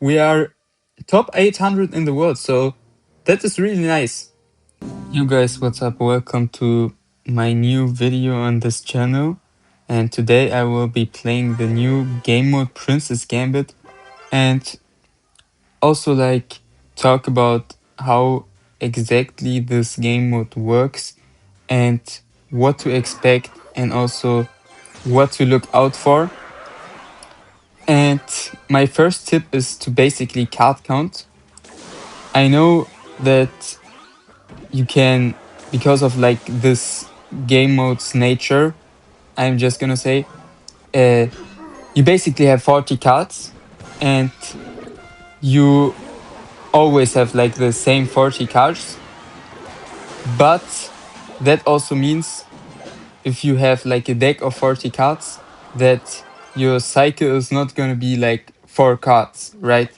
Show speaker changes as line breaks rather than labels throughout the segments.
we are top 800 in the world, so that is really nice. You guys, what's up? Welcome to my new video on this channel. And today I will be playing the new game mode Princess Gambit and also talk about how exactly this game mode works and what to expect and also what to look out for. And my first tip is to basically card count. I know that you can, because of this game mode's nature, I'm just gonna say, you basically have 40 cards and you always have the same 40 cards. But that also means if you have a deck of 40 cards, that your cycle is not gonna be 4 cards, right?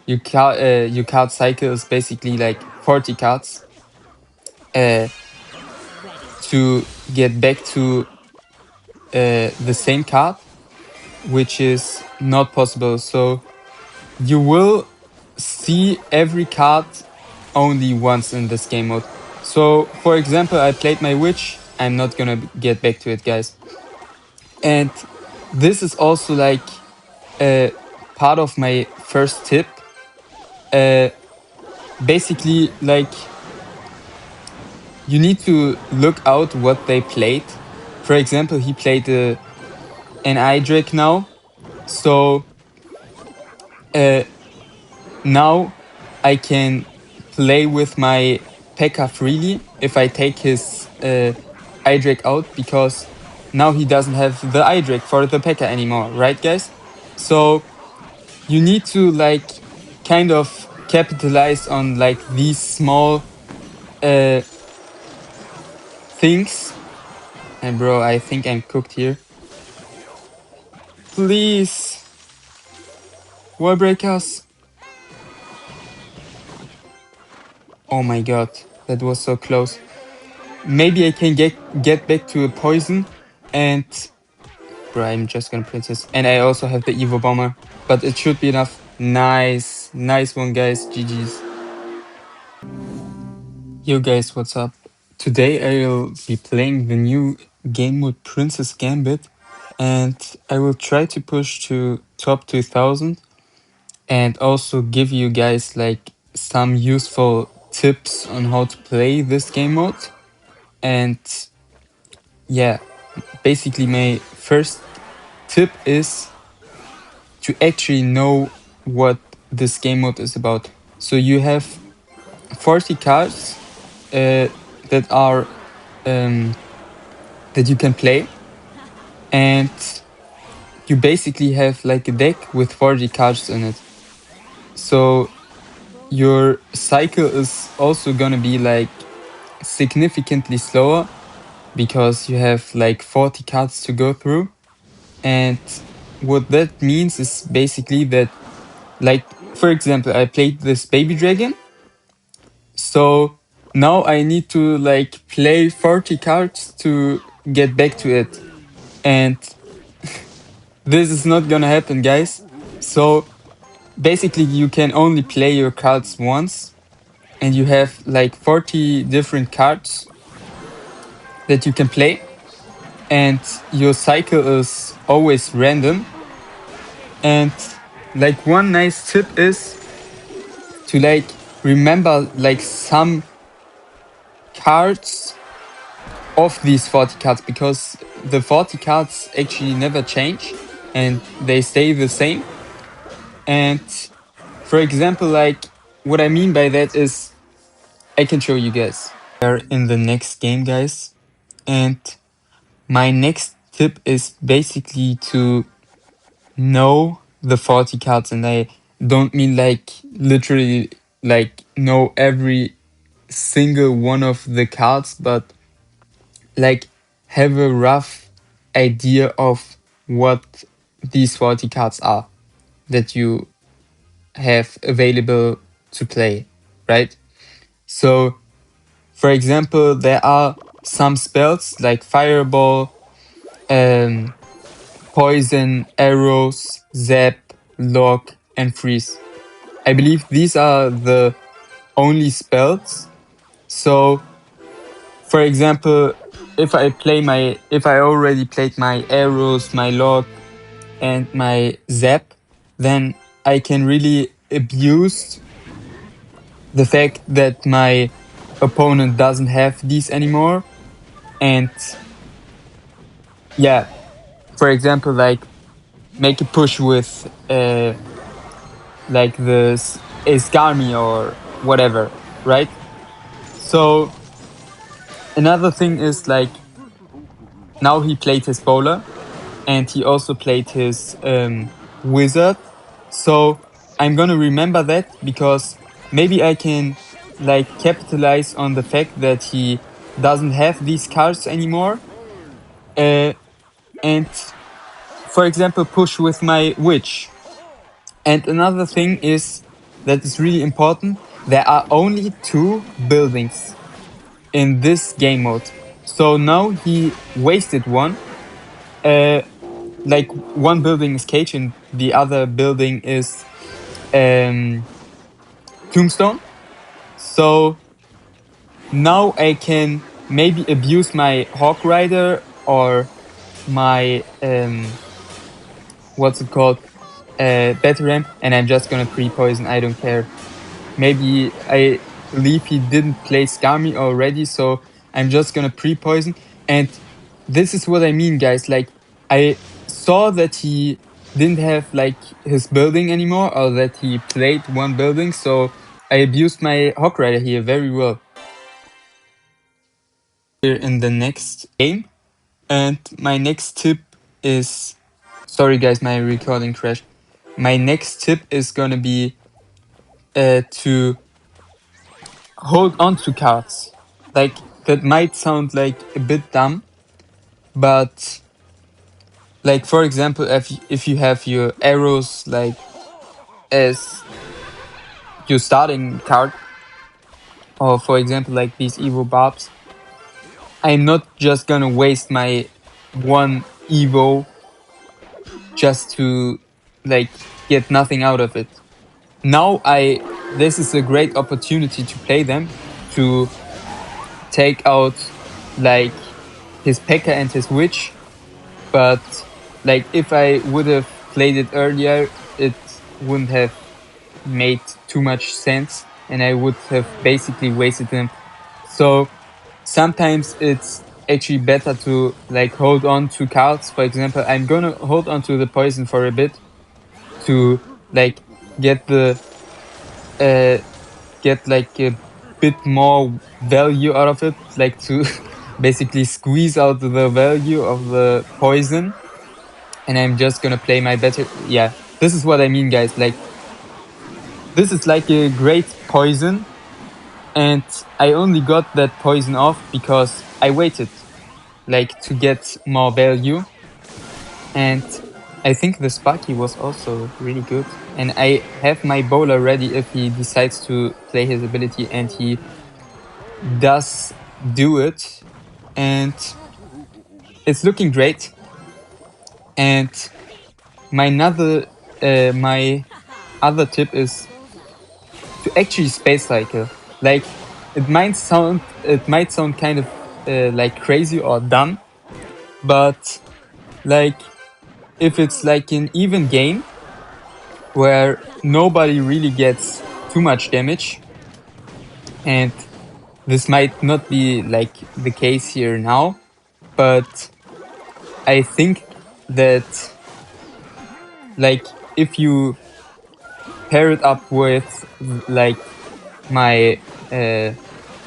Your card cycle is basically 40 cards to get back to the same card, which is not possible. So you will see every card only once in this game mode. So for example, I played my witch. I'm not gonna get back to it, guys. And this is also part of my first tip. Basically, you need to look out what they played. For example, he played an Idric now. So now I can play with my P.E.K.K.A freely if I take his Idric out, because now he doesn't have the Idric for the P.E.K.K.A anymore, right guys? So you need to kind of capitalize on these small things. And bro, I think I'm cooked here. Please, wall break us. Oh my god, that was so close. Maybe I can get back to a poison, and bro, I'm just gonna princess. And I also have the Evo bomber, but it should be enough. Nice one, guys. GG's. Yo guys, what's up? Today I will be playing the new game mode Princess Gambit, and I will try to push to top 2000 and also give you guys some useful tips on how to play this game mode. And yeah, basically my first tip is to actually know what this game mode is about. So you have 40 cards that are that you can play, and you basically have a deck with 40 cards in it. So your cycle is also gonna be significantly slower, because you have 40 cards to go through. And what that means is basically that, for example, I played this baby dragon, so now I need to play 40 cards to get back to it, and this is not gonna happen, guys. So basically you can only play your cards once, and you have 40 different cards that you can play, and your cycle is always random. And one nice tip is to remember some cards of these 40 cards, because the 40 cards actually never change and they stay the same. And for example, what I mean by that is, I can show you guys. We are in the next game, guys, and my next tip is basically to know the 40 cards. And I don't mean literally know every single one of the cards, but have a rough idea of what these 40 cards are that you have available to play, right? So for example, there are some spells like Fireball, Poison, Arrows, Zap, Lock, and Freeze. I believe these are the only spells. So, for example, if I already played my arrows, my lock, and my zap, then I can really abuse the fact that my opponent doesn't have these anymore. And yeah, for example, like make a push with like the Esgarmi or whatever, right? So another thing is like now he played his bowler and he also played his wizard. So I'm gonna remember that because maybe I can like capitalize on the fact that he doesn't have these cards anymore. And for example, push with my witch. And another thing is that is really important. There are only 2 buildings in this game mode. So now he wasted one. Like one building is cage and the other building is um, tombstone. So now I can maybe abuse my hawk rider or my what's it called battle ram, and I'm just gonna pre-poison. I don't care. Maybe I believe he didn't play Skami already, so I'm just gonna pre-poison. And this is what I mean, guys. Like, I saw that he didn't have like his building anymore, or that he played one building, so I abused my Hawk Rider here very well. Here in the next game, and my next tip is, sorry guys, my recording crashed. My next tip is gonna be to hold on to cards. Like, that might sound like a bit dumb, but like for example, if you have your arrows like as your starting card, or for example like these Evo barbs, I'm not just gonna waste my one Evo just to like get nothing out of it. Now this is a great opportunity to play them, to take out like his P.E.K.K.A and his Witch. But like if I would have played it earlier, it wouldn't have made too much sense and I would have basically wasted them. So sometimes it's actually better to like hold on to cards. For example, I'm gonna hold on to the poison for a bit to like get the get like a bit more value out of it, like to basically squeeze out the value of the poison. And I'm just gonna play my better. Yeah, this is what I mean, guys. Like, this is like a great poison, and I only got that poison off because I waited, like, to get more value. And I think the Sparky was also really good. And I have my bowler ready if he decides to play his ability, and he does do it. And it's looking great. And my other tip is to actually space cycle. Like, it might sound kind of like crazy or dumb, but like if it's like an even game where nobody really gets too much damage, and this might not be like the case here now, but I think that like if you pair it up with like my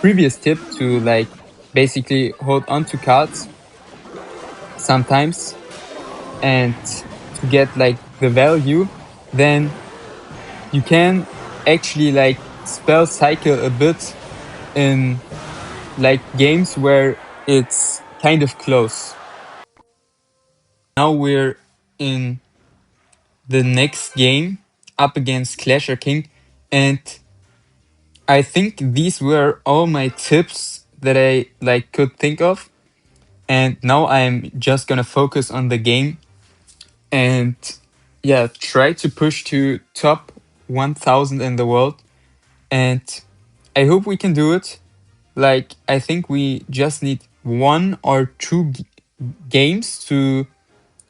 previous tip to like basically hold on to cards sometimes and to get like the value, then you can actually like spell cycle a bit in like games where it's kind of close. Now we're in the next game up against Clasher King, and I think these were all my tips that I like could think of. And now I'm just gonna focus on the game and yeah, try to push to top 1000 in the world, and I hope we can do it. Like, I think we just need one or two games to,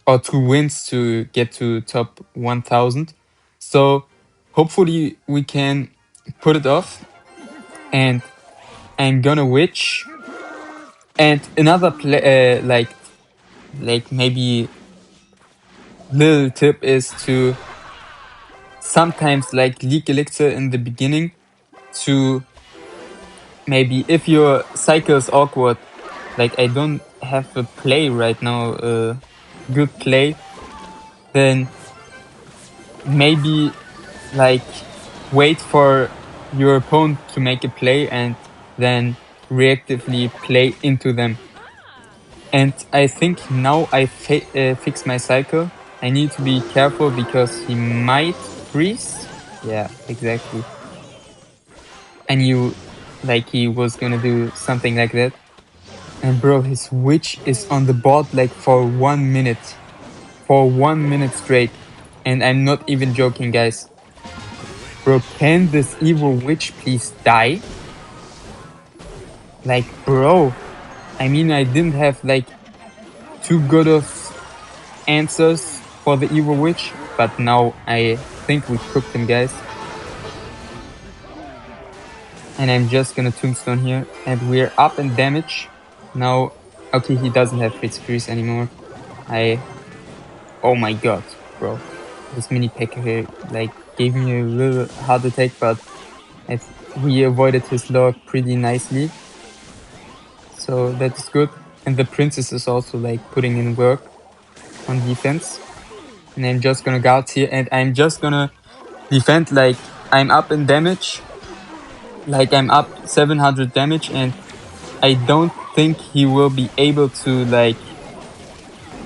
or two wins to get to top 1000. So hopefully we can put it off. And I'm gonna witch. And another play, like maybe little tip is to sometimes like leak elixir in the beginning, to maybe if your cycle is awkward, like I don't have a play right now, a good play, then maybe like wait for your opponent to make a play and then reactively play into them. And I think now I fix my cycle. I need to be careful because he might freeze. Yeah, exactly. I knew like he was gonna do something like that. And bro, his witch is on the board like for 1 minute. For 1 minute straight. And I'm not even joking, guys. Bro, can this evil witch please die? Like, bro. I mean, I didn't have like too good of answers for the evil witch, but now I think we cooked him, guys. And I'm just gonna tombstone here, and we're up in damage. Now, okay, he doesn't have Fritz Freeze anymore. Oh my god, bro. This mini pack here, like, gave me a little heart attack, but we avoided his log pretty nicely. So that is good. And the princess is also, like, putting in work on defense. And I'm just gonna guard here, and I'm just gonna defend, like, I'm up in damage. Like, I'm up 700 damage, and I don't think he will be able to, like,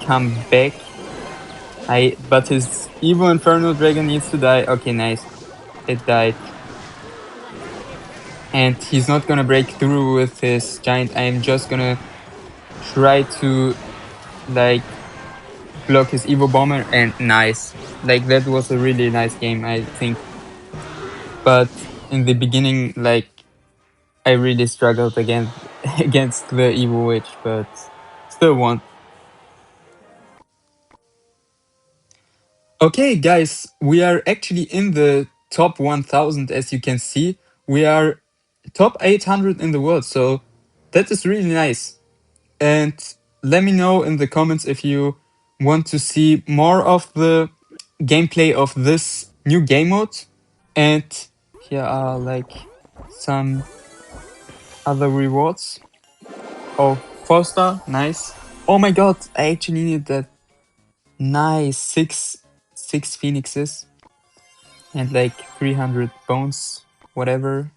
come back. But his evil Inferno Dragon needs to die. Okay, nice. It died. And he's not gonna break through with his giant. I'm just gonna try to, like, block his evil bomber, and nice. Like, that was a really nice game, I think. But in the beginning, like, I really struggled against the evil witch, but still won. Okay, guys, we are actually in the top 1000, as you can see. We are top 800 in the world, so that is really nice. And let me know in the comments if you want to see more of the gameplay of this new game mode. And here are like some other rewards. Oh, 4-star, nice. Oh my god, I actually need that. Nice, six phoenixes and like 300 bones, whatever.